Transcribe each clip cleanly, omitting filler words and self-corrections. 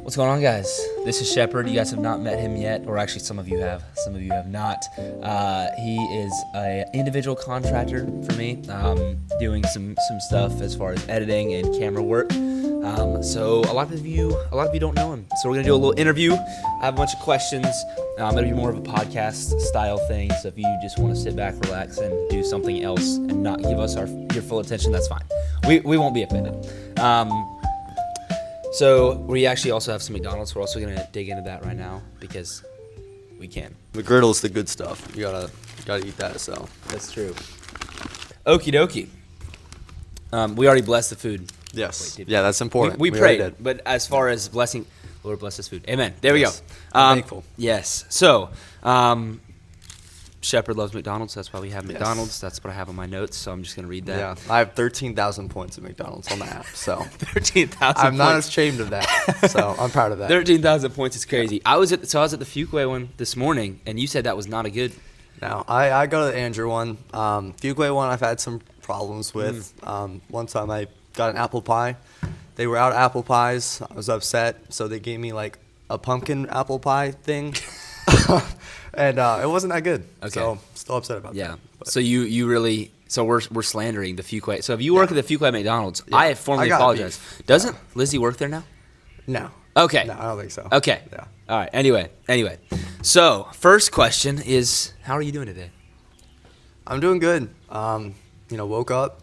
What's going on, guys? This is Shepard. You guys have not met him yet, or actually some of you have. Some of you have not. He is an individual contractor for me, doing some stuff as far as editing and camera work. So a lot of you don't know him. So we're gonna do a little interview. I have a bunch of questions. It'll be more of a podcast style thing. So if you just want to sit back, relax, and do something else, and not give us your full attention, that's fine. We won't be offended. So we actually also have some McDonald's. We're also gonna dig into that right now because we can. McGriddle's the good stuff. You gotta eat that. So That's true. Okie dokie. We already blessed the food. yes, Wait, yeah, that's important. We already prayed, did. but as far as blessing, Lord bless this food. Amen. There Yes. we go. I'm thankful. Yes. So, Shepard loves McDonald's. That's why we have McDonald's. That's what I have on my notes. So I'm just gonna read that. Yeah, I have 13,000 points at McDonald's on the app. So 13,000. I'm not ashamed of that. So I'm proud of that. 13,000 points is crazy. I was at the Fuquay one this morning, and you said that was not a good. Now I go to the Andrew one. Fuquay one I've had some problems with. One time I got an apple pie. They were out of apple pies. I was upset, so they gave me like a pumpkin apple pie thing. And it wasn't that good. Okay. So still upset about Yeah. that. But So you really. So we're slandering the Fuquay. So if you work at the Fuquay McDonald's, I formally I gotta apologize. beef. Doesn't Lizzie work there now? No. Okay. No, I don't think so. Okay. Yeah. All right. Anyway. So first question is, how are you doing today? I'm doing good. Woke up,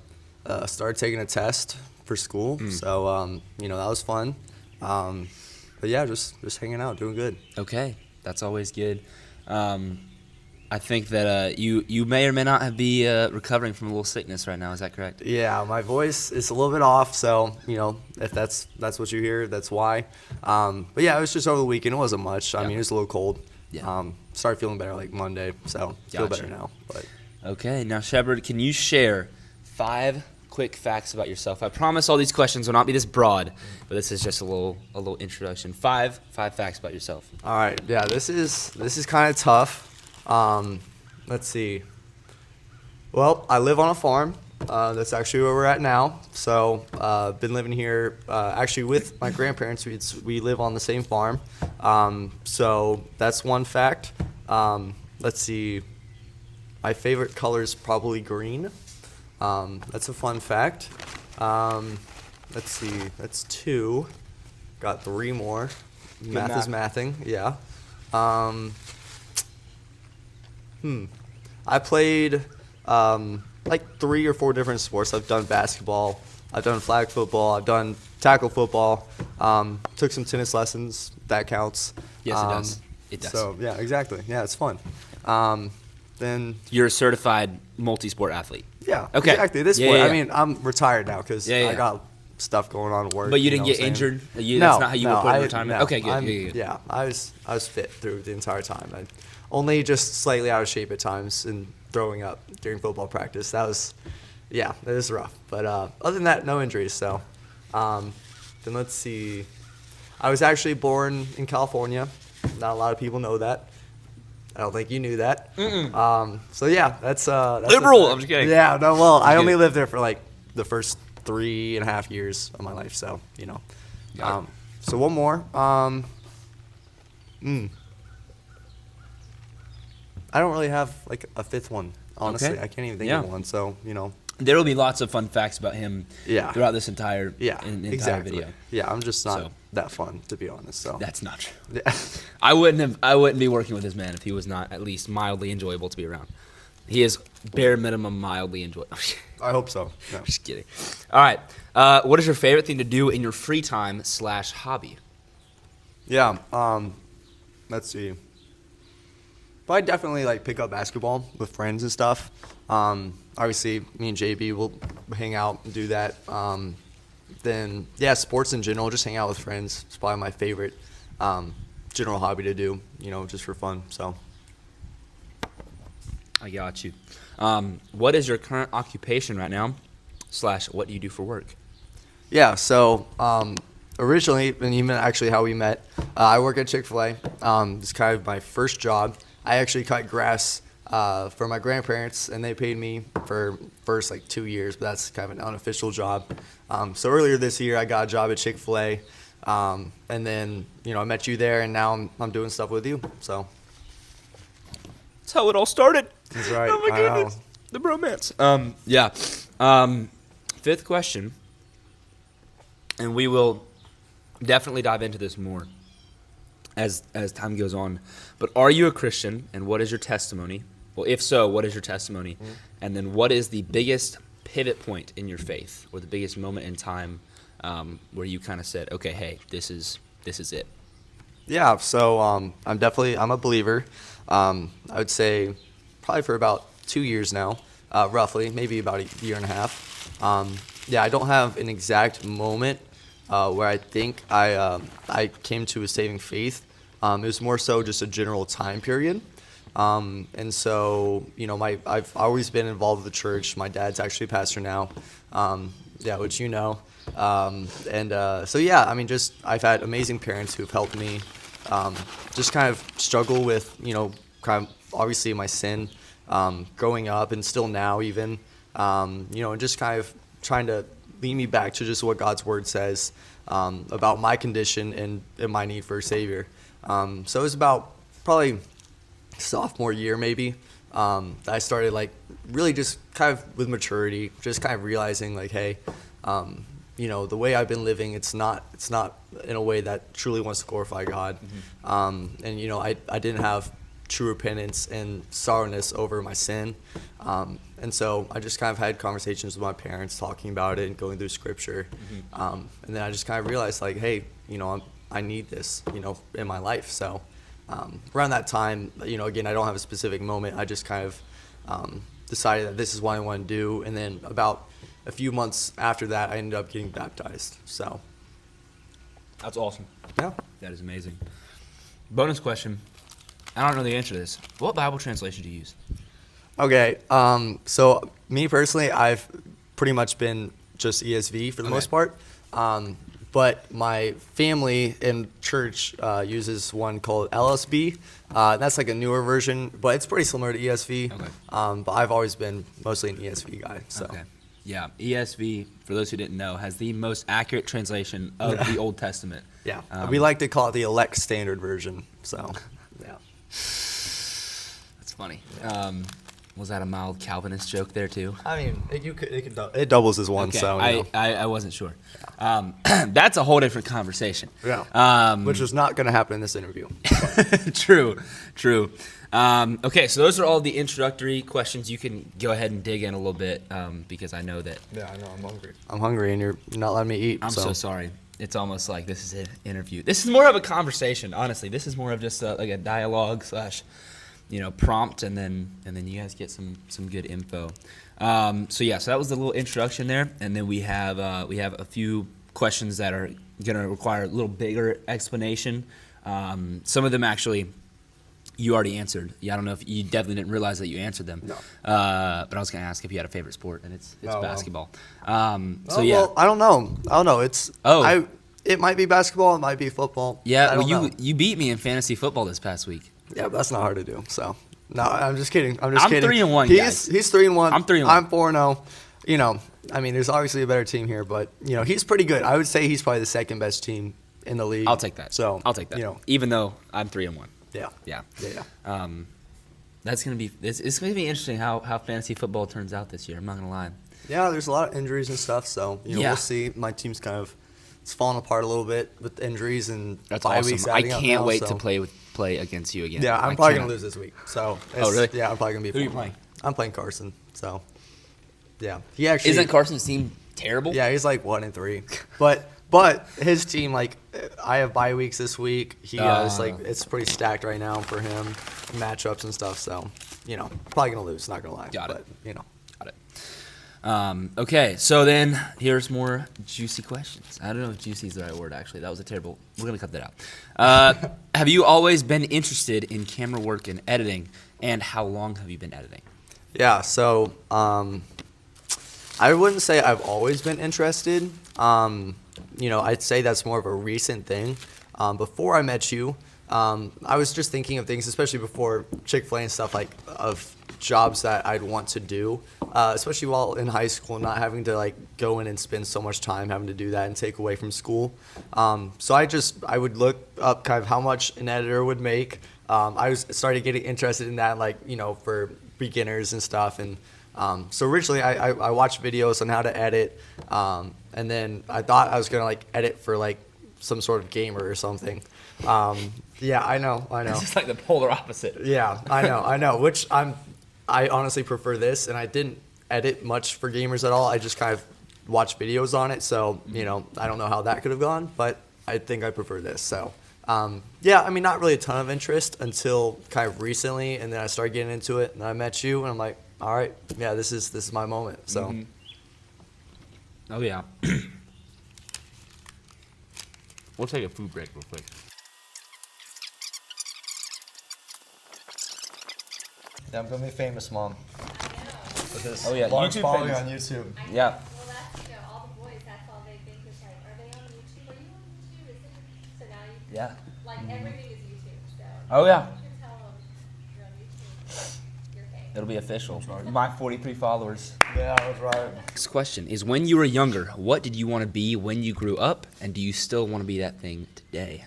started taking a test for school. So, that was fun. But yeah, just hanging out, doing good. Okay. That's always good. I think that you may or may not be recovering from a little sickness right now. Is that correct? Yeah, my voice is a little bit off. So, if that's what you hear, that's why. But yeah, it was just over the weekend. It wasn't much. I mean, it was a little cold. Yeah. Started feeling better like Monday. So, feel Gotcha. better now. But Okay. Now, Shepard, can you share 5 quick facts about yourself? I promise all these questions will not be this broad, but this is just a little introduction. 5 facts about yourself. all right. Yeah, this is kind of tough. Let's see. Well, I live on a farm. That's actually where we're at now. So, been living here actually with my grandparents. We live on the same farm. So that's one fact. Let's see. My favorite color is probably green. That's a fun fact. Let's see. That's 2. Got 3 more. Math is mathing. Yeah. I played like 3 or 4 different sports. I've done basketball. I've done flag football. I've done tackle football. Took some tennis lessons. That counts. Yes, it does. It does. So yeah, exactly. Yeah, it's fun. Then You're a certified multi-sport athlete. yeah, Okay. exactly. At this Yeah, point, yeah, I mean, I'm retired now because Yeah, yeah. I got stuff going on at work. But you didn't know get what I'm saying? injured? That's not how you report I- retirement? no, Okay, good. Yeah, I was fit through the entire time. I only just slightly out of shape at times and throwing up during football practice. That was rough. But other than that, no injuries. So then let's see. I was actually born in California. Not a lot of people know that. I don't think you knew that. So yeah, that's Liberal. I'm just kidding. Yeah, no. Well, I only kidding. lived there for like the first 3.5 years of my life. So Got it. So one more. I don't really have like a 5th one. Honestly, Okay. I can't even think Yeah. of one. So There will be lots of fun facts about him Yeah. throughout this entire exactly. video. Yeah, I'm just not So- that fun to be honest. So That's not true. yeah. I wouldn't be working with this man if he was not at least mildly enjoyable to be around. He is bare minimum mildly enjoyable. I hope so. No. Just kidding. All right. What is your favorite thing to do in your free time / hobby? Yeah. Let's see. But I definitely like pick up basketball with friends and stuff. Obviously, me and JB will hang out and do that. Then yeah, sports in general, just hang out with friends. It's probably my favorite general hobby to do. Just for fun. So I got you. What is your current occupation right now / what do you do for work? yeah. So originally, and even actually how we met, I work at Chick-fil-A. It's kind of my first job. I actually cut grass for my grandparents, and they paid me for first like 2 years, but that's kind of an unofficial job. So earlier this year, I got a job at Chick-fil-A. And then, I met you there, and now I'm doing stuff with you. So That's how it all started. that's right. Oh my I know. goodness. The bromance. Yeah. Fifth question, and we will definitely dive into this more as time goes on. But are you a Christian, and what is your testimony? Well, if so, what is your testimony? Mm-hmm. And then what is the biggest pivot point in your faith, or the biggest moment in time where you kind of said, okay, hey, this is it? Yeah, so I'm a believer. I would say probably for about 2 years now, roughly, maybe about a year and a half. Yeah, I don't have an exact moment where I think I came to a saving faith. It was more so just a general time period. And so, I've always been involved with the church. My dad's actually a pastor now, which you know. So yeah, I mean, just I've had amazing parents who've helped me just kind of struggle with, kind of obviously my sin growing up and still now even, and just kind of trying to lead me back to just what God's word says about my condition and my need for a Savior. So it was about probably sophomore year maybe that I started like really just kind of with maturity, just kind of realizing like, hey, the way I've been living, it's not in a way that truly wants to glorify God. Mm-hmm. And I didn't have true repentance and sorrowness over my sin. And so I just kind of had conversations with my parents talking about it and going through scripture. Mm-hmm. And then I just kind of realized like, hey, I need this, in my life. So around that time, again, I don't have a specific moment. I just kind of decided that this is what I want to do. And then about a few months after that, I ended up getting baptized. So That's awesome. yeah. That is amazing. Bonus question. I don't know the answer to this. What Bible translation do you use? Okay. So me personally, I've pretty much been just ESV for the most part. But my family in church uses one called LSB. That's like a newer version, but it's pretty similar to ESV. Okay. But I've always been mostly an ESV guy. So. Okay. Yeah, ESV, for those who didn't know, has the most accurate translation of the Old Testament. Yeah. We like to call it the elect standard version. So, yeah. That's funny. Was that a mild Calvinist joke there too? I mean, it doubles as one. Okay, So I wasn't sure. That's a whole different conversation. Yeah. Which is not going to happen in this interview. True. Okay, so those are all the introductory questions. You can go ahead and dig in a little bit because I know that. Yeah, I know. I'm hungry. I'm hungry, and you're not letting me eat. I'm so sorry. It's almost like this is an interview. This is more of a conversation, honestly. This is more of just like a dialogue / prompt, and then you guys get some good info. So that was the little introduction there, and then we have a few questions that are gonna require a little bigger explanation. Some of them actually you already answered. Yeah, I don't know if you definitely didn't realize that you answered them. No. But I was gonna ask if you had a favorite sport, and it's basketball. Well, I don't know. It might be basketball. It might be football. Yeah. Well, you beat me in fantasy football this past week. Yeah, but that's not hard to do. So, no, I'm just kidding. I'm kidding. 3-1, guys. He's 3-1. I'm 3-1. I'm 4-0. I mean, there's obviously a better team here, but he's pretty good. I would say he's probably the second best team in the league. I'll take that. So I'll take that. Even though I'm 3-1. Yeah. Yeah. Yeah. It's gonna be interesting how fantasy football turns out this year. I'm not gonna lie. Yeah, there's a lot of injuries and stuff. So we'll see. My team's kind of it's falling apart a little bit with injuries and that's bye awesome. weeks. I can't wait to play against you again. Yeah, I'm probably gonna lose this week. So really? Yeah, I'm probably gonna be. Who are you playing? I'm playing Carson. So yeah, he actually isn't Carson's team terrible? Yeah, he's like 1-3, but his team I have bye weeks this week. He it's pretty stacked right now for him, matchups and stuff. So probably gonna lose. Not gonna lie. Got it. Got it. Okay, so then here's more juicy questions. I don't know if juicy is the right word, actually. That was a terrible. We're going to cut that out. Have you always been interested in camera work and editing, and how long have you been editing? Yeah, so I wouldn't say I've always been interested. I'd say that's more of a recent thing. Before I met you, I was just thinking of things, especially before Chick-fil-A and stuff, of jobs that I'd want to do. especially while in high school, not having to like go in and spend so much time having to do that and take away from school. So I would look up kind of how much an editor would make. I started getting interested in that, like, for beginners and stuff. And so originally I watched videos on how to edit, and then I thought I was gonna like edit for like some sort of gamer or something. Yeah, I know. It's just like the polar opposite. Yeah, I know. Which I honestly prefer this, and I didn't edit much for gamers at all. I just kind of watched videos on it, so I don't know how that could have gone, but I think I prefer this. So yeah, I mean, not really a ton of interest until kind of recently, and then I started getting into it, and I met you, and I'm like, all right, yeah, this is my moment. So. Oh yeah. We'll take a food break real quick. Yeah, I'm gonna be famous, Mom. With this large YouTube following on YouTube. Yeah. Well, that's, all the boys, that's all they think is like, are they on YouTube? Are you on YouTube? Is it? So now you, Yeah. like, everything is YouTube, so. Oh yeah. You can tell them you're on YouTube, you're famous. It'll be official. My 43 followers. Yeah, I was right. Next question is: when you were younger, what did you want to be when you grew up, and do you still want to be that thing today?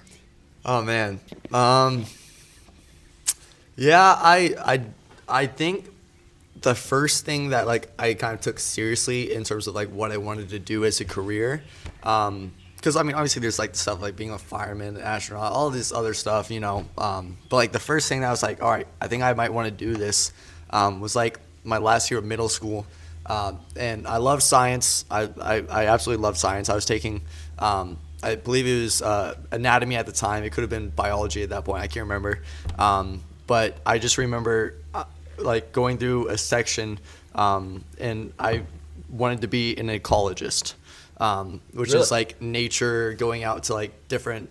Oh man. Yeah, I think the first thing that like I kind of took seriously in terms of like what I wanted to do as a career, because I mean obviously there's like stuff like being a fireman, an astronaut, all this other stuff, but like the first thing that I was like, all right, I think I might want to do this, was like my last year of middle school, and I loved science. I absolutely loved science. I was taking I believe it was anatomy at the time. It could have been biology at that point. I can't remember. But I just remember like going through a section, and I wanted to be an ecologist, which Really? is like nature, going out to like different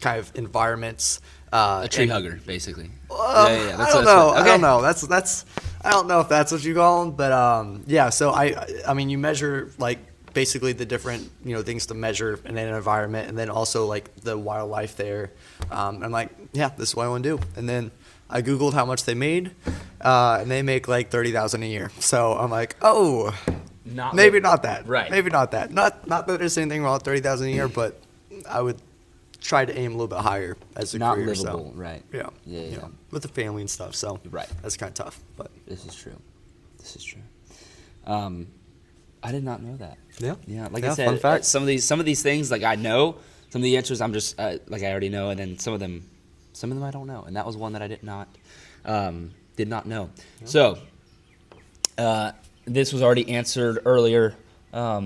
kind of environments. A tree and- hugger, basically. I don't know. I don't know. That's I don't know if that's what you call them, but yeah. So I mean, you measure like basically the different things to measure in an environment, and then also like the wildlife there. I'm like, yeah, this is what I want to do. And then I googled how much they made, and they make like $30,000 a year. So I'm like, oh, maybe not that. Right. Maybe not that. Not that there's anything wrong with $30,000 a year, but I would try to aim a little bit higher as a Not career. livable, So, right? yeah. Yeah. With the family and stuff. So Right. that's kind of tough, but This is true. I did not know that. yeah. Yeah, like Yeah, I said, fun fact. some of these things, like I know some of the answers. I'm just like I already know, and then some of them I don't know, and that was one that I did not know. Yeah. So this was already answered earlier, a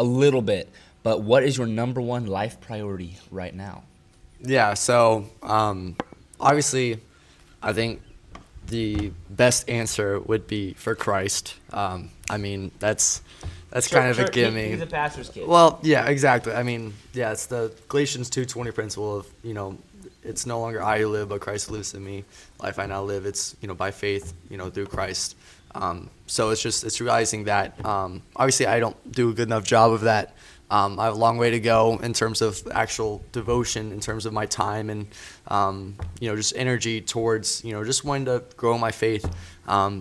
little bit. But what is your number one life priority right now? Yeah, so obviously, I think the best answer would be for Christ. I mean, that's kind of a gimme. He's a pastor's kid. Well, yeah, exactly. I mean, yeah, it's the Galatians 2:20 principle of it's no longer I who live, but Christ lives in me. Life I now live, it's by faith, through Christ. So it's realizing that obviously I don't do a good enough job of that. I have a long way to go in terms of actual devotion, in terms of my time and, just energy towards, just wanting to grow my faith.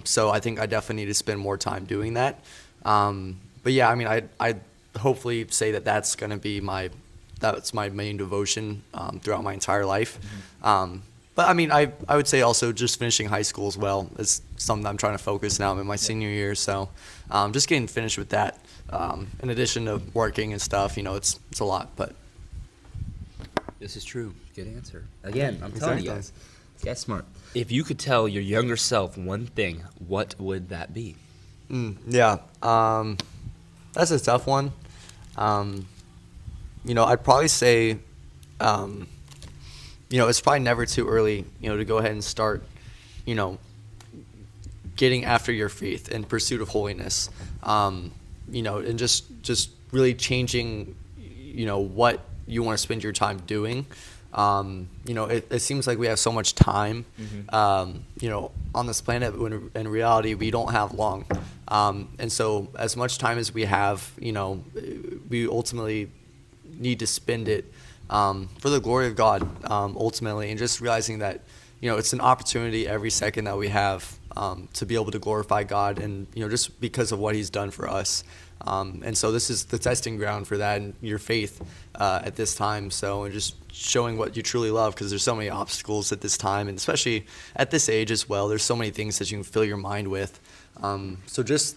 So I think I definitely need to spend more time doing that. But yeah, I mean, I hopefully say that's going to be that's my main devotion throughout my entire life. But I mean, I would say also just finishing high school as well is something I'm trying to focus now. I'm in my senior year, so just getting finished with that. In addition to working and stuff, it's a lot, but This is true. Good answer. Again, I'm telling you Exactly. guys. This guy's smart. If you could tell your younger self one thing, what would that be? yeah, that's a tough one. I'd probably say, it's probably never too early, to go ahead and start, getting after your faith in pursuit of holiness. And just really changing, what you want to spend your time doing. It seems like we have so much time, on this planet, when in reality we don't have long. And so as much time as we have, we ultimately need to spend it for the glory of God, ultimately, and just realizing that, it's an opportunity every second that we have, to be able to glorify God, and just because of what He's done for us. And so this is the testing ground for that and your faith at this time. So, and just showing what you truly love, because there's so many obstacles at this time, and especially at this age as well. There's so many things that you can fill your mind with. So just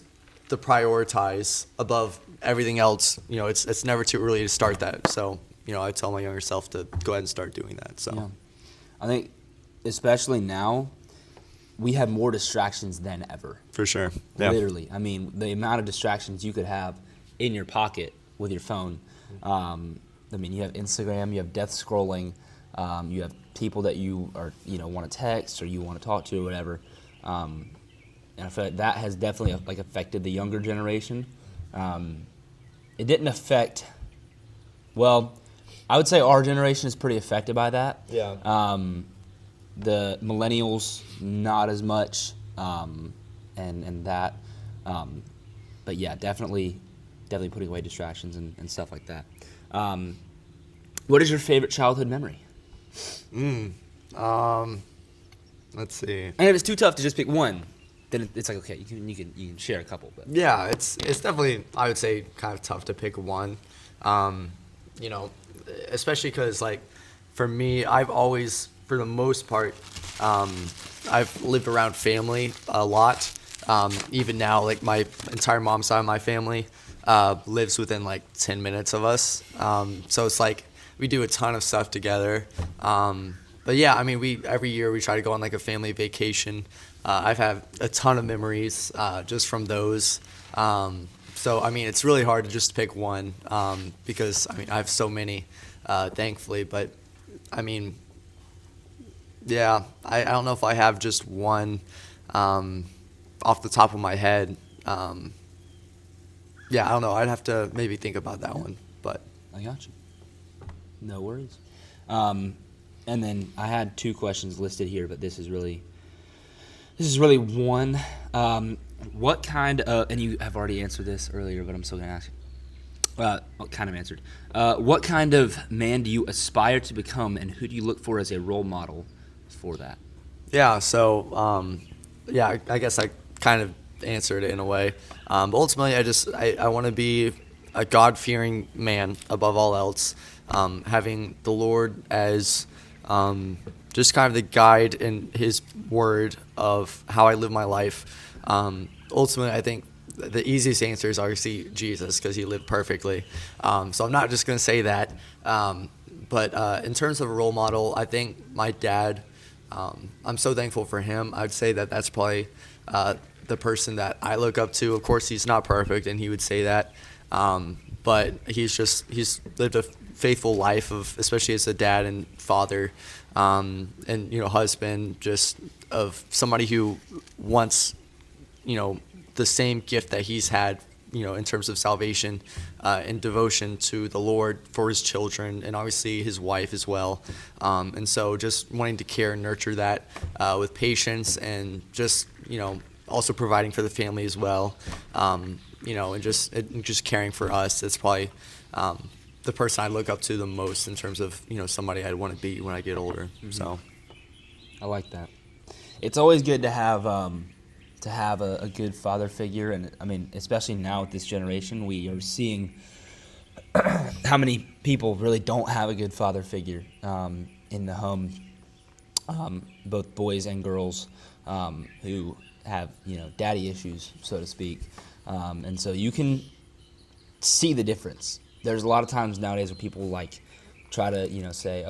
to prioritize above everything else. It's never too early to start that. So I tell my younger self to go ahead and start doing that. So yeah. I think especially now, we have more distractions than ever. For sure. Yeah. Literally. I mean, the amount of distractions you could have in your pocket with your phone. You have Instagram, you have death scrolling, you have people that you are, want to text or you want to talk to or whatever. And I feel like that has definitely affected the younger generation. It didn't affect, I would say our generation is pretty affected by that. Yeah. The millennials, not as much, and that. But yeah, definitely putting away distractions and stuff like that. What is your favorite childhood memory? Let's see. And if it's too tough to just pick one, then it's like, okay, you can share a couple. But Yeah, it's definitely, I would say, kind of tough to pick one. Especially because, for me, I've always, for the most part, I've lived around family a lot. Even now, my entire mom's side of my family lives within 10 minutes of us. So it's we do a ton of stuff together. But yeah, every year we try to go on a family vacation. I've had a ton of memories just from those. So it's really hard to just pick one because I have so many, thankfully. But yeah, I don't know if I have just one off the top of my head. Yeah, I don't know. I'd have to maybe think about that one. But I got you. No worries. And then I had two questions listed here, but this is really one. What kind of, and you have already answered this earlier, but I'm still going to ask you. Kind of answered. What kind of man do you aspire to become, and who do you look for as a role model for that? Yeah, so, I guess I kind of answered it in a way. But ultimately, I want to be a God-fearing man above all else, having the Lord as just kind of the guide in His word of how I live my life. Ultimately, I think the easiest answer is obviously Jesus, because He lived perfectly. So I'm not just going to say that. But in terms of a role model, I think my dad, I'm so thankful for him. I'd say that that's probably the person that I look up to. Of course, he's not perfect, and he would say that. But he's lived a faithful life especially as a dad and father, and husband, just of somebody who wants, the same gift that he's had, in terms of salvation, and devotion to the Lord for his children, and obviously his wife as well. And so just wanting to care and nurture that with patience, and just, also providing for the family as well. And just caring for us. That's probably the person I look up to the most in terms of, somebody I'd want to be when I get older. Mm-hmm. So I like that. It's always good to have a good father figure, and especially now with this generation, we are seeing how many people really don't have a good father figure in the home, both boys and girls, who have daddy issues, so to speak, and so you can see the difference. There's a lot of times nowadays where people try to say,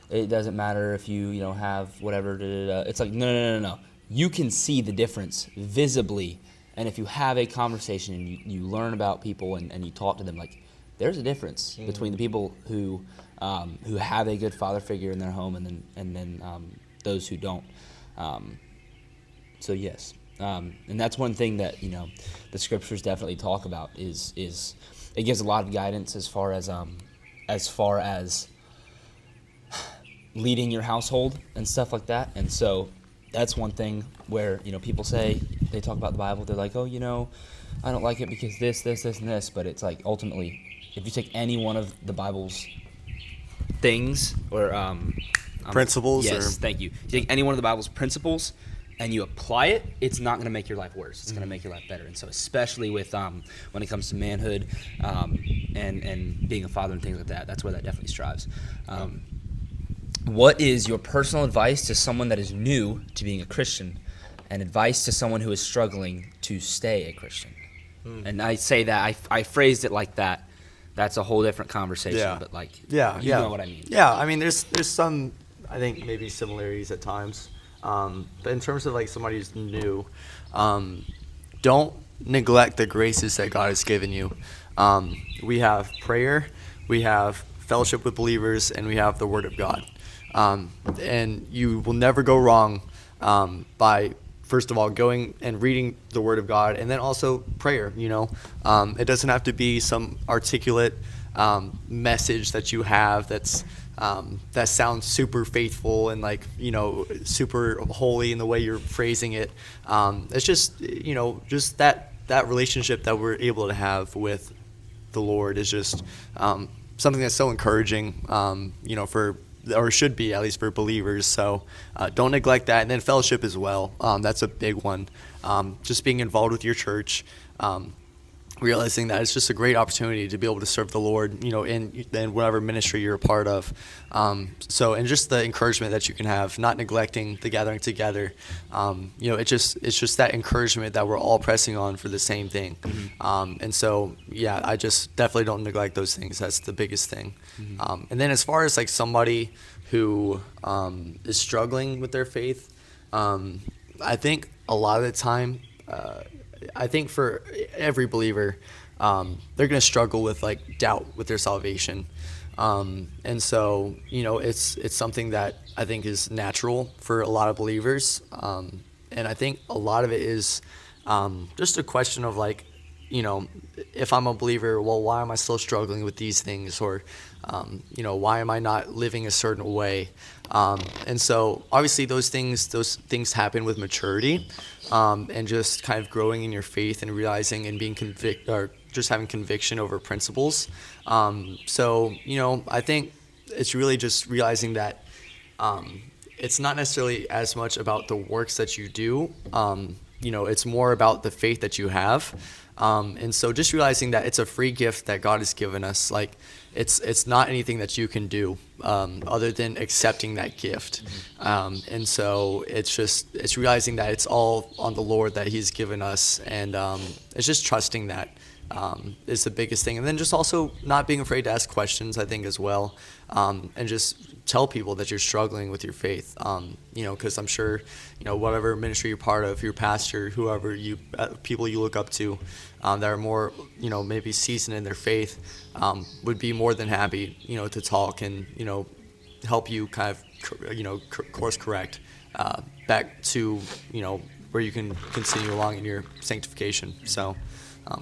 it doesn't matter if you have whatever. It's no. You can see the difference visibly, and if you have a conversation and you learn about people and you talk to them, there's a difference between the people who have a good father figure in their home and then those who don't. So yes, and that's one thing that the scriptures definitely talk about is it gives a lot of guidance as far as leading your household and stuff like that. And so that's one thing where people say, they talk about the Bible, they're like, I don't like it because this, and this. But it's ultimately, if you take any one of the Bible's things or principles. Yes, thank you. You take any one of the Bible's principles and you apply it, it's not going to make your life worse. It's going to make your life better. And so especially with when it comes to manhood and being a father and things like that, that's where that definitely strives. What is your personal advice to someone that is new to being a Christian, and advice to someone who is struggling to stay a Christian? And I say that, I phrased it like that. That's a whole different conversation, but like, you know what I mean. Yeah, I mean, there's some, I think, maybe similarities at times. But in terms of like somebody who's new, don't neglect the graces that God has given you. We have prayer, we have fellowship with believers, and we have the Word of God. And you will never go wrong by, first of all, going and reading the Word of God, and then also prayer. It doesn't have to be some articulate message that you have that sounds super faithful and super holy in the way you're phrasing it. It's just just that relationship that we're able to have with the Lord is just something that's so encouraging, or should be, at least for believers. So don't neglect that. And then fellowship as well. That's a big one. Just being involved with your church, realizing that it's just a great opportunity to be able to serve the Lord, in whatever ministry you're a part of. And just the encouragement that you can have, not neglecting the gathering together. It's just that encouragement that we're all pressing on for the same thing. And so, I just definitely don't neglect those things. That's the biggest thing. And then as far as like somebody who is struggling with their faith, I think a lot of the time, I think for every believer, they're going to struggle with like doubt with their salvation. And so, it's something that I think is natural for a lot of believers. And I think a lot of it is just a question of like, if I'm a believer, well, why am I still struggling with these things? Or, why am I not living a certain way? And so obviously those things happen with maturity, and just kind of growing in your faith and realizing and being or just having conviction over principles. So, I think it's really just realizing that, it's not necessarily as much about the works that you do. It's more about the faith that you have. And so just realizing that it's a free gift that God has given us. Like it's not anything that you can do, other than accepting that gift. And so it's realizing that it's all on the Lord that He's given us. And, it's just trusting that, is the biggest thing. And then just also not being afraid to ask questions, I think, as well. And just tell people that you're struggling with your faith, because I'm sure, whatever ministry you're part of, your pastor, whoever people you look up to, that are more, maybe seasoned in their faith, would be more than happy, to talk and, help you kind of, course correct, back to, where you can continue along in your sanctification. So,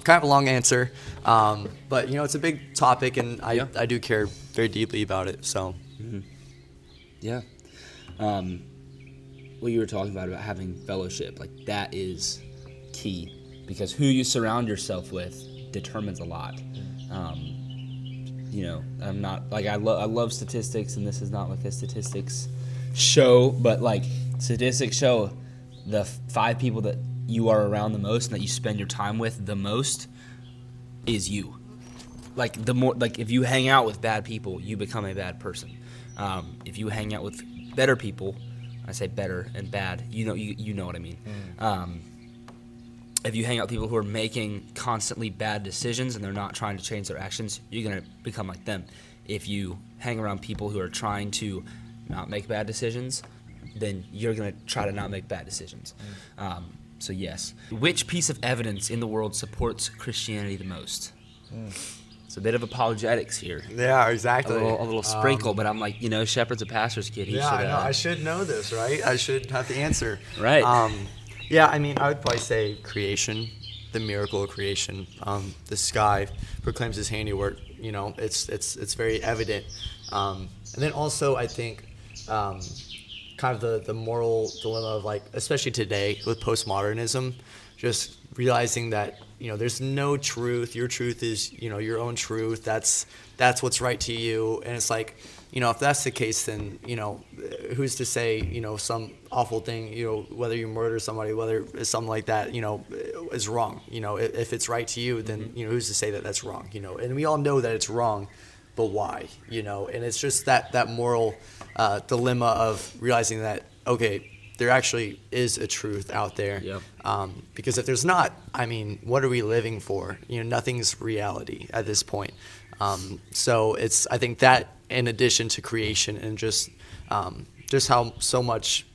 kind of a long answer, but it's a big topic, and I do care very deeply about it. So, yeah, what you were talking about having fellowship, like that is key, because who you surround yourself with determines a lot. I'm not like I love statistics, and this is not like a statistics show, but like statistics show the 5 people that you are around the most and that you spend your time with the most is you. Like the more, like if you hang out with bad people, you become a bad person. If you hang out with better people, I say better and bad, you know what I mean. If you hang out with people who are making constantly bad decisions and they're not trying to change their actions, you're going to become like them. If you hang around people who are trying to not make bad decisions, then you're going to try to not make bad decisions. So yes. Which piece of evidence in the world supports Christianity the most? It's a bit of apologetics here. Yeah, exactly. A little sprinkle, but I'm like, Shepard's a pastor's kid. I should know this, right? I should have the answer. Right. I mean, I would probably say creation, the miracle of creation. The sky proclaims His handiwork. It's very evident. And then also, I think, kind of the moral dilemma of, like, especially today with postmodernism, just realizing that there's no truth. Your truth is, your own truth. That's what's right to you. And it's like, if that's the case, then, who's to say, some awful thing, whether you murder somebody, whether it's something like that, is wrong. If it's right to you, then, who's to say that that's wrong, and we all know that it's wrong, but why, and it's just that moral dilemma of realizing that, okay, there actually is a truth out there. Yep. Because if there's not, what are we living for? Nothing's reality at this point. So I think that in addition to creation and just how so much,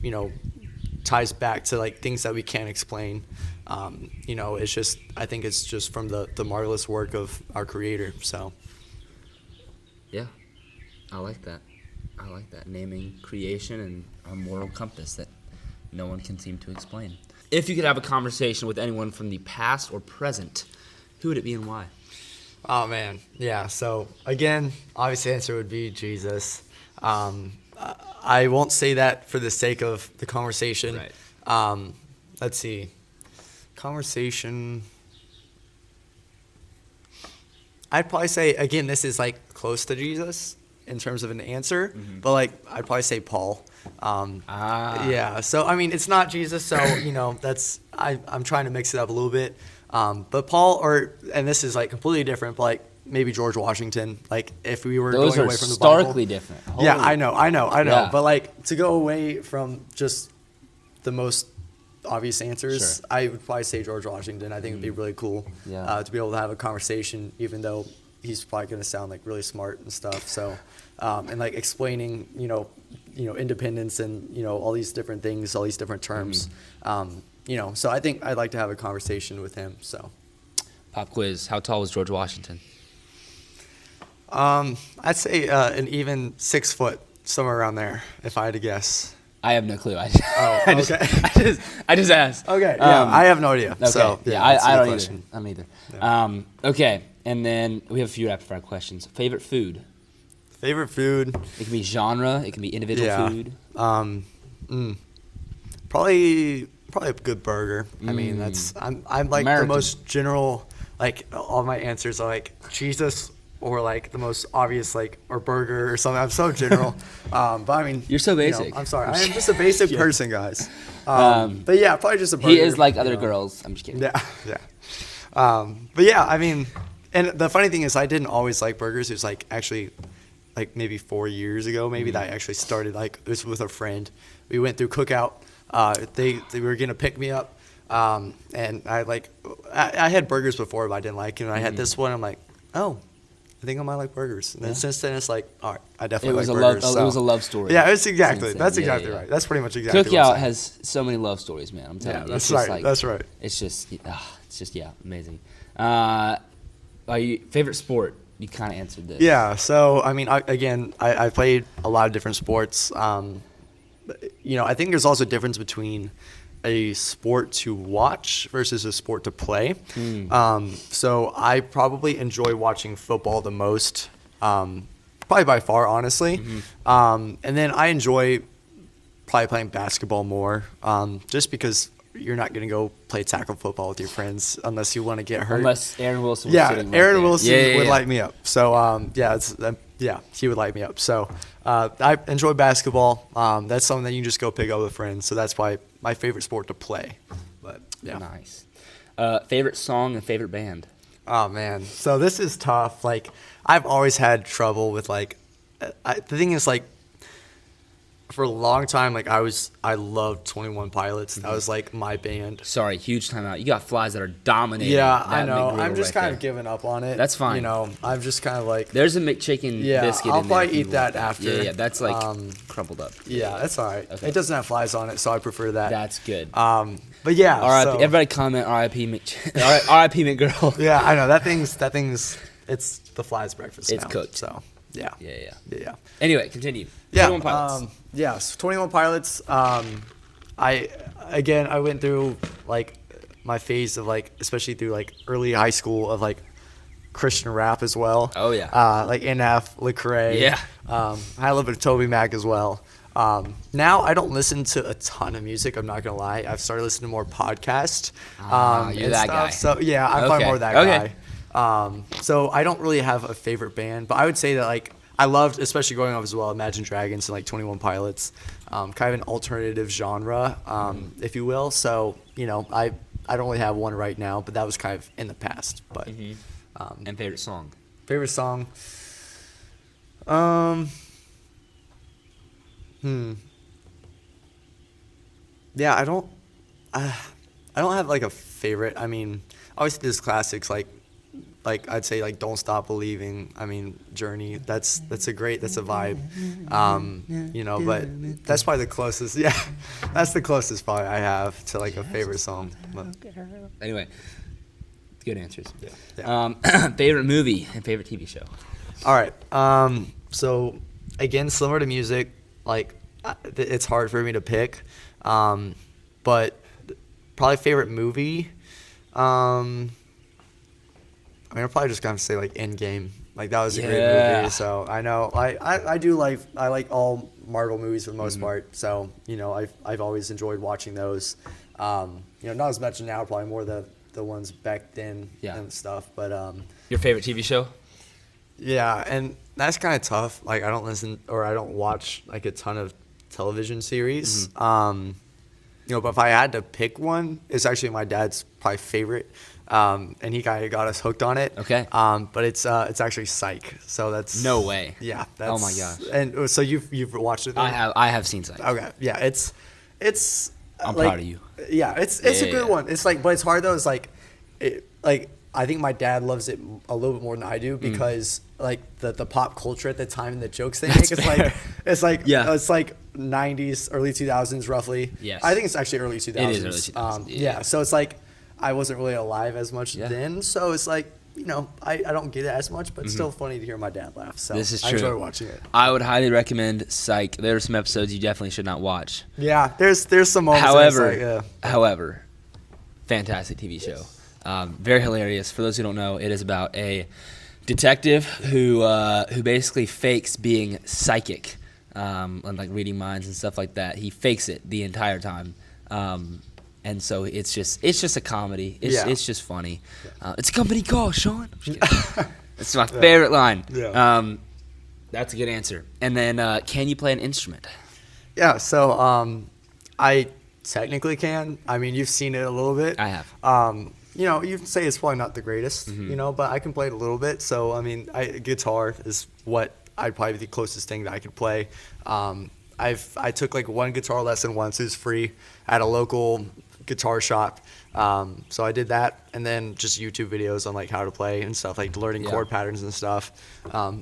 ties back to like things that we can't explain. It's just, I think it's just from the marvelous work of our Creator. So. Yeah, I like that. Naming creation and our moral compass that no one can seem to explain. If you could have a conversation with anyone from the past or present, who would it be and why? Oh, man. Yeah. So, again, obviously the answer would be Jesus. I won't say that for the sake of the conversation. Right. Let's see. Conversation. I'd probably say, again, this is like close to Jesus in terms of an answer, but like I'd probably say Paul. Yeah. So, it's not Jesus. So, I'm trying to mix it up a little bit. But Paul, and this is like completely different, but like maybe George Washington, like if we were Those going are away from the Bible. starkly different. Yeah, Holy- I know. Yeah. But like to go away from just the most obvious answers, Sure. I would probably say George Washington. I think it'd be really cool Yeah. to be able to have a conversation, even though he's probably going to sound like really smart and stuff. So, and like explaining, independence and, all these different things, all these different terms. So I think I'd like to have a conversation with him. So, Pop quiz. How tall was George Washington? I'd say an even 6 foot, somewhere around there, if I had to guess. I have no clue. I just, okay. I just asked. Okay, yeah, I have no idea. Okay. So, I don't question. either. I'm either. Yeah. Okay, and then we have a few rapid fire questions. Favorite food? Favorite food? It can be genre. It can be individual food. Probably a good burger. I'm like American. the most general. Like all my answers are like Jesus or like the most obvious like or burger or something. I'm so general. But You're so basic. I'm sorry. I am just a basic person, guys. But yeah, probably just a burger. He is like other girls. I'm just kidding. Yeah. But yeah, and the funny thing is I didn't always like burgers. It was like actually like maybe 4 years ago, maybe that I actually started like it was with a friend. We went through Cookout. They were gonna pick me up, and I had burgers before, but I didn't like it. And I had this one. I'm like, oh, I think I might like burgers. And then since then, it's like, all right, I definitely like burgers. It was a love story. Yeah, it's exactly. Since That's then. exactly Yeah. right. That's pretty much exactly. Cookout what I'm saying. has so many love stories, man. I'm telling you. That's It's just right. like- That's right. It's just, amazing. Favorite sport? You kind of answered this. Yeah. So I played a lot of different sports. I think there's also a difference between a sport to watch versus a sport to play. So I probably enjoy watching football the most, probably by far, honestly. And then I enjoy probably playing basketball more, just because you're not going to go play tackle football with your friends unless you want to get hurt. Unless Aaron Wilson was sitting right Aaron there. Wilson would light me up. So, he would light me up. So, I enjoy basketball. That's something that you can just go pick up with friends. So that's why my favorite sport to play. But yeah. Nice. Favorite song and favorite band? Oh man. So this is tough. Like I've always had trouble with like, the thing is like, for a long time, like I loved 21 Pilots. That was like my band. Sorry, huge timeout. You got flies that are dominating. Yeah, that I know. McGriddle I'm just right kind there. of giving up on it. That's fine. I'm just kind of like. There's a McChicken biscuit I'll in there. probably if you eat that want after. Yeah, that's like crumbled up. Yeah, that's all right. Okay. It doesn't have flies on it, so I prefer that. That's good. But yeah. R.I.P. So, Everybody comment R.I.P. R.I.P. McGirl. yeah, I know that thing's. It's the fly's breakfast. It's now, cooked. So yeah. Yeah. Anyway, continue. Yeah. 21 Pilots. So 21 Pilots. I went through like my phase of like, especially through like early high school of like Christian rap as well. Oh, yeah. Like NF, Lecrae. Yeah. I had a little bit of Toby Mac as well. Now I don't listen to a ton of music. I'm not gonna lie. I've started listening to more podcasts. You're and that stuff. guy. So yeah, I'm probably Okay. more that Okay. guy. So I don't really have a favorite band, but I would say that like I loved, especially growing up as well, Imagine Dragons and like 21 Pilots, kind of an alternative genre, if you will. So I don't really have one right now, but that was kind of in the past. But And favorite song? favorite song. Yeah, I don't have like a favorite. I mean, obviously there's classics like I'd say like Don't Stop Believing. I mean, Journey. That's a vibe. But that's probably the closest. Yeah, that's the closest probably I have to like a favorite song. But, Anyway, good answers. yeah. Favorite movie and favorite TV show? All right. So again, similar to music, like it's hard for me to pick. But probably favorite movie. I mean, I'm probably just gonna say like Endgame. Like that was a great Yeah. movie. So I know I do like all Marvel movies for the most part. So I've always enjoyed watching those. Not as much now, probably more the ones back then and stuff. But Your favorite TV show? yeah, and that's kind of tough. Like I don't watch like a ton of television series. But if I had to pick one, it's actually my dad's probably favorite. And he kind of got us hooked on it. Okay. But it's actually Psych. So that's No way. Yeah. Oh my gosh. And so you've watched it? Then? I have seen Psych. Okay. Yeah. It's. I'm like, proud of you. Yeah. It's a good one. It's like, but it's hard though. It's like, I think my dad loves it a little bit more than I do because like the pop culture at the time and the jokes they make. It's like Yeah. It's like 90s, early 2000s roughly. Yes. I think it's actually early 2000s. It is early 2000s, yeah. So it's like I wasn't really alive as much then. So it's like, I don't get it as much, but it's still funny to hear my dad laugh. So This is I true. enjoy watching it. I would highly recommend Psych. There are some episodes you definitely should not watch. Yeah, there's some moments. that it's However, like, fantastic TV show. Very hilarious. For those who don't know, it is about a detective who basically fakes being psychic, and like reading minds and stuff like that. He fakes it the entire time, and so it's just a comedy. It's just funny. It's a company call, Sean. I'm just kidding. It's my favorite line. Yeah. That's a good answer. And then, can you play an instrument? Yeah, so I technically can. I mean, you've seen it a little bit. I have. You say it's probably not the greatest, but I can play it a little bit. So, I mean, guitar is what I'd probably be the closest thing that I could play. I took like one guitar lesson once. It was free at a local guitar shop. So I did that, and then just YouTube videos on like how to play and stuff, like learning chord patterns and stuff.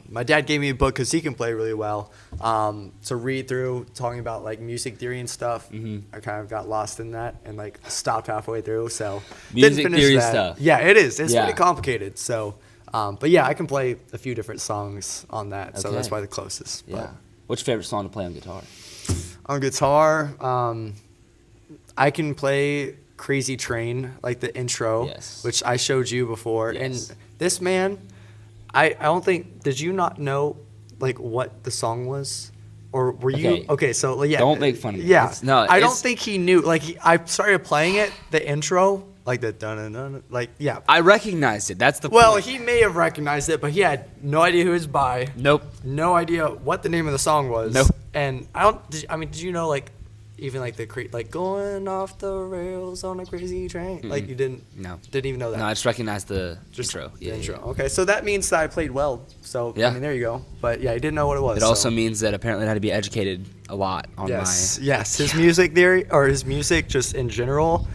My dad gave me a book because he can play really well, to read through, talking about like music theory and stuff. I kind of got lost in that and like stopped halfway through. So Music didn't finish theory that. stuff. Yeah, it is. It's Yeah. pretty complicated. So, but yeah, I can play a few different songs on that. So Okay. that's probably the closest. Yeah. What's your favorite song to play on guitar? But on guitar, I can play Crazy Train, like the intro, Yes. which I showed you before. Yes. And this man, I don't think, did you not know like what the song was? Or were you? Okay, so yeah. Don't make fun of me. Yeah. I don't it's- think he knew. Like I started playing it, the intro, like the dun like yeah. I recognized it. That's the Well, point. he may have recognized it, but he had no idea who it was by. Nope. No idea what the name of the song was. Nope. And did you know like even like like going off the rails on a crazy train? Like you didn't even know that. No, I just recognized the Just intro. the intro. Okay, so that means that I played well. So Yeah. I mean, there you go. But yeah, I didn't know what it was. It so. also means that apparently I had to be educated a lot on Yes. His music theory or his music just in general,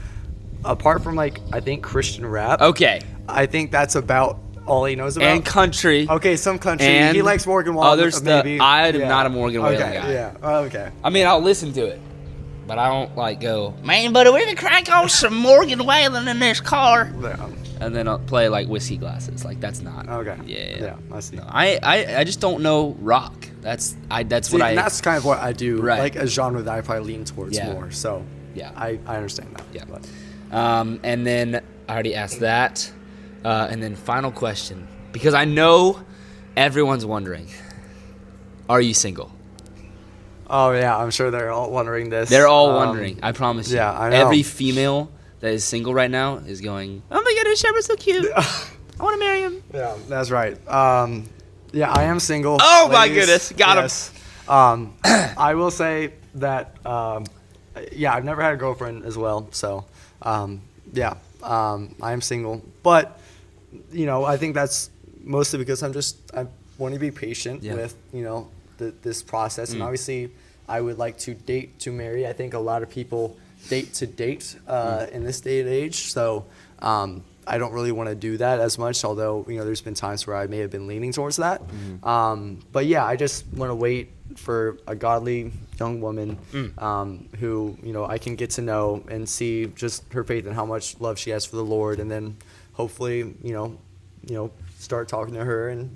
apart from like I think Christian rap. Okay. I think that's about all he knows about. And country. Okay, some country. And he likes Morgan Wallen. other stuff. Maybe. I am not a Morgan Wallen okay, guy. Yeah. Okay. I mean, I'll listen to it, but I don't like go, man, buddy, we're gonna crank on some Morgan Whalen in this car. Yeah. And then I'll play like Whiskey Glasses. Like that's not. Okay. Yeah. I see. No, I just don't know rock. That's See, what I. and that's kind of what I do. Right. Like a genre that I probably lean towards Yeah. more. So Yeah. I understand that. Yeah. But. And then I already asked that. And then final question, because I know everyone's wondering, are you single? Oh yeah, I'm sure they're all wondering this. They're all wondering. I promise you. yeah, I know. Every female that is single right now is going, "Oh my goodness, Shepard's so cute. I want to marry him." Yeah, that's right. Yeah, I am single. Oh my ladies. goodness, got him. Yes. I will say that. Yeah, I've never had a girlfriend as well. So, yeah, I am single. But, I think that's mostly because I want to be patient with, this process. And obviously, I would like to date to marry. I think a lot of people date to date in this day and age. So, I don't really want to do that as much, although, there's been times where I may have been leaning towards that. But yeah, I just want to wait for a godly young woman who, I can get to know and see just her faith and how much love she has for the Lord. And then hopefully, start talking to her and,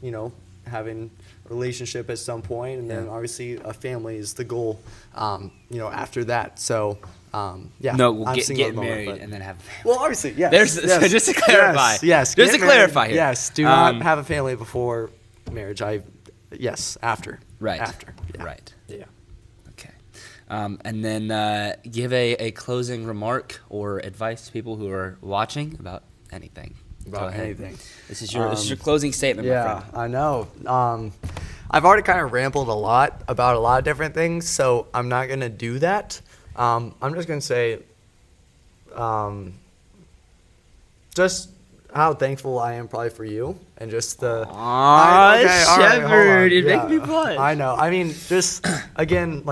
having a relationship at some point. And then obviously a family is the goal, after that. So, yeah. No, we'll I'm single get at the moment, married but- and then have. Well, obviously, yes. So just to clarify. Yes. Just get to clarify married. here. Yes. Do not have a family before marriage. Yes, after. Right. After. Yeah. Right. Yeah. Okay. And then give a closing remark or advice to people who are watching about anything. Go About ahead. anything. This is your closing statement, my Yeah, friend. I know. I've already kind of rambled a lot about a lot of different things, so I'm not going to do that. I'm just going to say just how thankful I am probably for you and just the... Aw, all right, hold on. Shepard, you're making me blush. I know. I mean, just, again,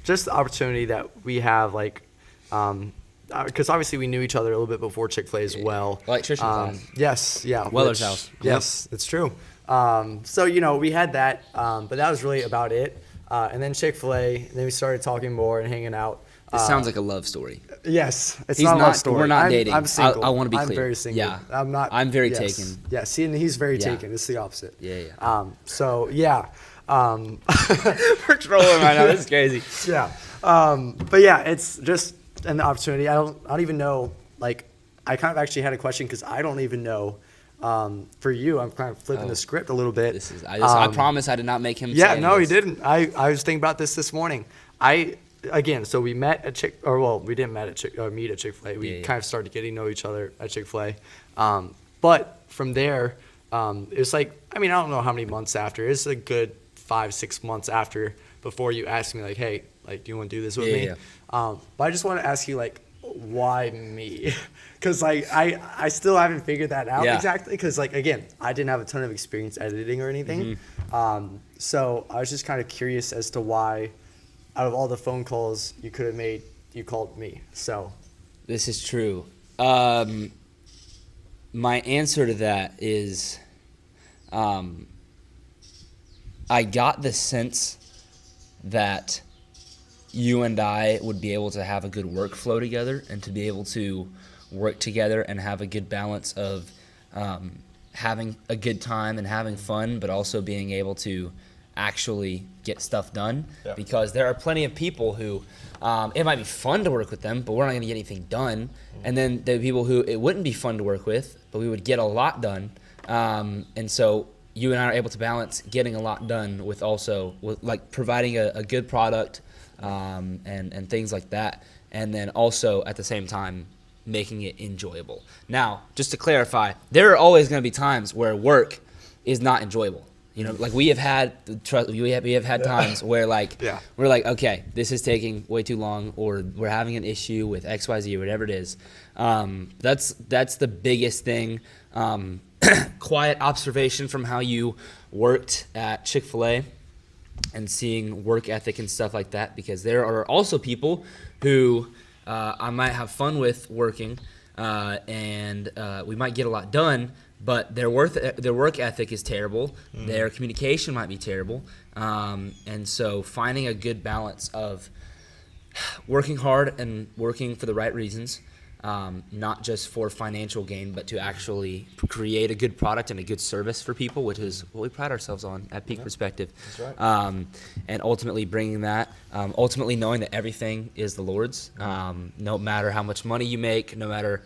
just the opportunity that we have, because obviously we knew each other a little bit before Chick-fil-A as well. Electrician's house. Yes, yeah. Weller's house. Yes, it's true. So, we had that, but that was really about it. And then Chick-fil-A, and then we started talking more and hanging out. This sounds like a love story. Yes, it's He's not a not- love story. we're not I'm, dating. I'm single. I wanna be I'm clear. very single. Yeah. I'm not. I'm very yes. taken. Yeah, see, and he's very Yeah. taken. It's the opposite. Yeah. So, yeah. We're trolling right now. This is crazy. Yeah. But yeah, it's just an opportunity. I don't even know. I kind of actually had a question because I don't even know. For you, I'm kind of flipping the script a little bit. I promise I did not make him. Yeah, say no, he this. didn't. I was thinking about this morning. So we met at we didn't meet at Chick-fil-A. We kind of started getting to know each other at Chick-fil-A. But from there, it was I don't know how many months after. It's a good 5-6 months after before you asked me hey, do you want to do this with me? Yeah. But I just want to ask you why me? Because I still haven't figured that out exactly. Because again, I didn't have a ton of experience editing or anything. So I was just kind of curious as to why, out of all the phone calls you could have made, you called me. So This is true. My answer to that is, I got the sense that you and I would be able to have a good workflow together and to be able to work together and have a good balance of having a good time and having fun, but also being able to actually get stuff done. Yeah. Because there are plenty of people who it might be fun to work with them, but we're not going to get anything done. And then there are people who it wouldn't be fun to work with, but we would get a lot done. And so you and I are able to balance getting a lot done with also providing a good product and things like that. And then also at the same time making it enjoyable. Now, just to clarify, there are always going to be times where work is not enjoyable. We have had times where we're okay, this is taking way too long, or we're having an issue with XYZ or whatever it is. That's the biggest thing. Quiet observation from how you worked at Chick-fil-A and seeing work ethic and stuff like that, because there are also people who I might have fun with working and we might get a lot done, but their work ethic is terrible. Their communication might be terrible. And so finding a good balance of working hard and working for the right reasons, not just for financial gain, but to actually create a good product and a good service for people, which is what we pride ourselves on at Peak Perspective. That's right. And ultimately bringing that, ultimately knowing that everything is the Lord's, no matter how much money you make, no matter,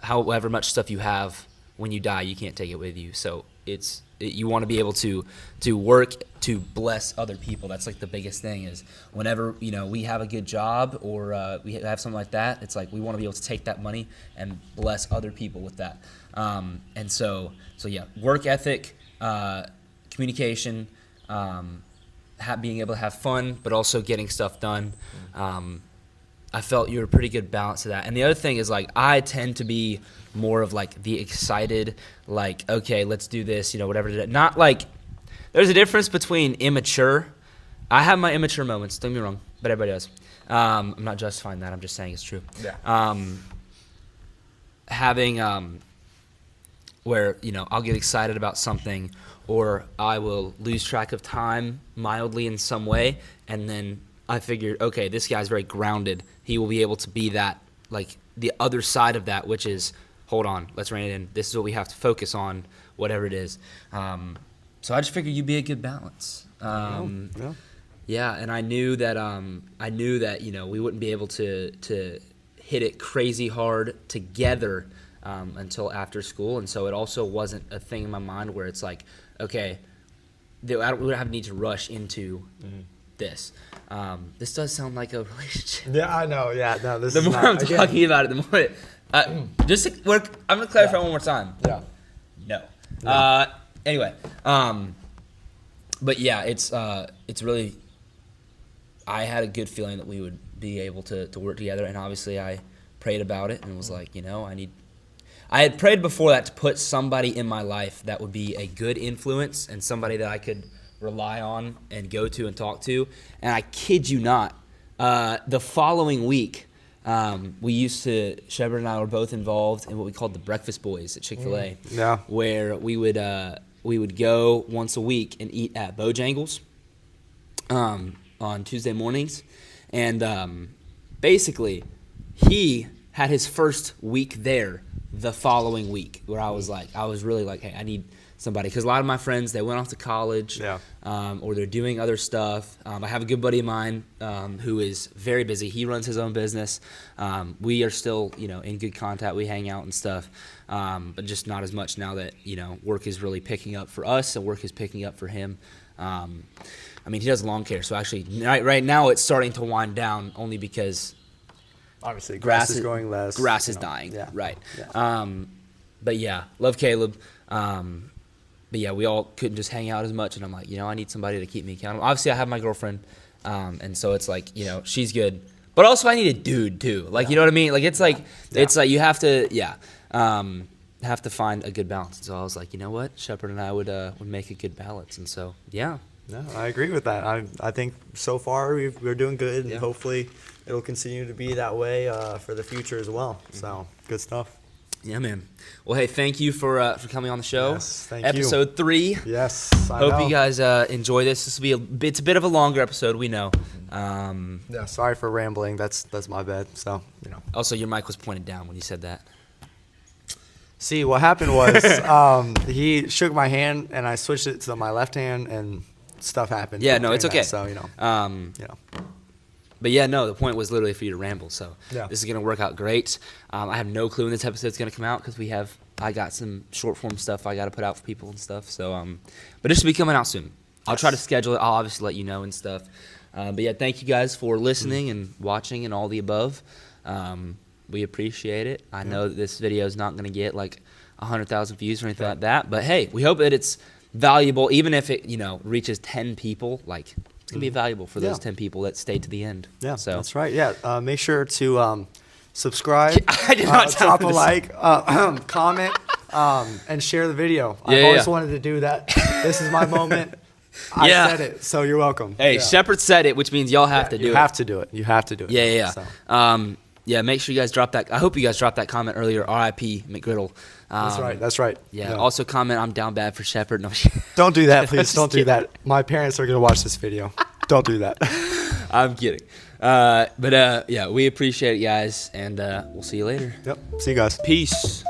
however much stuff you have, when you die, you can't take it with you. So you want to be able to work to bless other people. That's like the biggest thing is whenever, we have a good job or we have something like that, it's like we want to be able to take that money and bless other people with that. And so yeah, work ethic, communication, being able to have fun, but also getting stuff done. I felt you were a pretty good balance to that. And the other thing is like I tend to be more of like the excited, like, okay, let's do this, whatever. Not like there's a difference between immature. I have my immature moments, don't get me wrong, but everybody does. I'm not justifying that. I'm just saying it's true. Yeah. Having where, I'll get excited about something or I will lose track of time mildly in some way. And then I figured, okay, this guy's very grounded. He will be able to be that, like the other side of that, which is, hold on, let's rein it in. This is what we have to focus on, whatever it is. So I just figured you'd be a good balance. Yeah, and I knew that we wouldn't be able to hit it crazy hard together until after school, and so it also wasn't a thing in my mind where it's like, okay, we don't have need to rush into this. This does sound like a relationship. Yeah, I know. Yeah, no. The more I'm talking about it, the more. I'm gonna clarify one more time. Yeah. No. Anyway, but yeah, it's really. I had a good feeling that we would be able to work together, and obviously I prayed about it and was like, I had prayed before that to put somebody in my life that would be a good influence and somebody that I could rely on and go to and talk to. And I kid you not, the following week, Shepard and I were both involved in what we called the Breakfast Boys at Chick-fil-A, where we would go once a week and eat at Bojangles on Tuesday mornings. And basically, he had his first week there the following week where I was really like, hey, I need somebody. Because a lot of my friends, they went off to college or they're doing other stuff. I have a good buddy of mine who is very busy. He runs his own business. We are still, in good contact. We hang out and stuff, but just not as much now that, work is really picking up for us and work is picking up for him. He does lawn care, so actually right now it's starting to wind down only because obviously grass is growing less. Grass is dying, right. Yeah. But yeah, love Caleb. But yeah, we all couldn't just hang out as much, and I'm like, I need somebody to keep me accountable. Obviously, I have my girlfriend, and so it's like, she's good. But also I need a dude too. Like, you know what I mean? Like it's like you have to have to find a good balance. And so I was like, you know what? Shepard and I would make a good balance. And so, yeah. No, I agree with that. I think so far we're doing good, and hopefully it'll continue to be that way for the future as well. So good stuff. Yeah, man. Well, hey, thank you for coming on the show. Yes, thank Episode you. 3. Yes, I Hope know. you guys enjoy this. This will be it's a bit of a longer episode, we know. Yeah, sorry for rambling. That's my bad. So Also, your mic was pointed down when you said that. See, what happened was he shook my hand, and I switched it to my left hand, and stuff happened. Yeah, no, it's okay. So But yeah, no, the point was literally for you to ramble. So Yeah. this is going to work out great. I have no clue when this episode's going to come out because I got some short form stuff I got to put out for people and stuff. So, but it should be coming out soon. I'll try to schedule it. I'll obviously let you know and stuff. But yeah, thank you guys for listening and watching and all the above. We appreciate it. I know that this video is not going to get like 100,000 views or anything like that. But hey, we hope that it's valuable, even if it reaches 10 people. Like, it's going to be valuable for those 10 people that stayed to the end. Yeah, so that's right. Yeah, make sure to subscribe, I did not drop a like, comment, and share the video. I've always wanted to do that. This is my moment. I said it, so you're welcome. Hey, Shepard said it, which means y'all have to do it. You have to do it. You have to do it. Yeah. So. Yeah, make sure you guys drop that. I hope you guys dropped that comment earlier, RIP McGriddle. That's right. Yeah. Also comment, I'm down bad for Shepard. No, don't do that, please. Don't do that. My parents are going to watch this video. Don't do that. I'm kidding. But yeah, we appreciate it, guys, and we'll see you later. Yep. See you guys. Peace.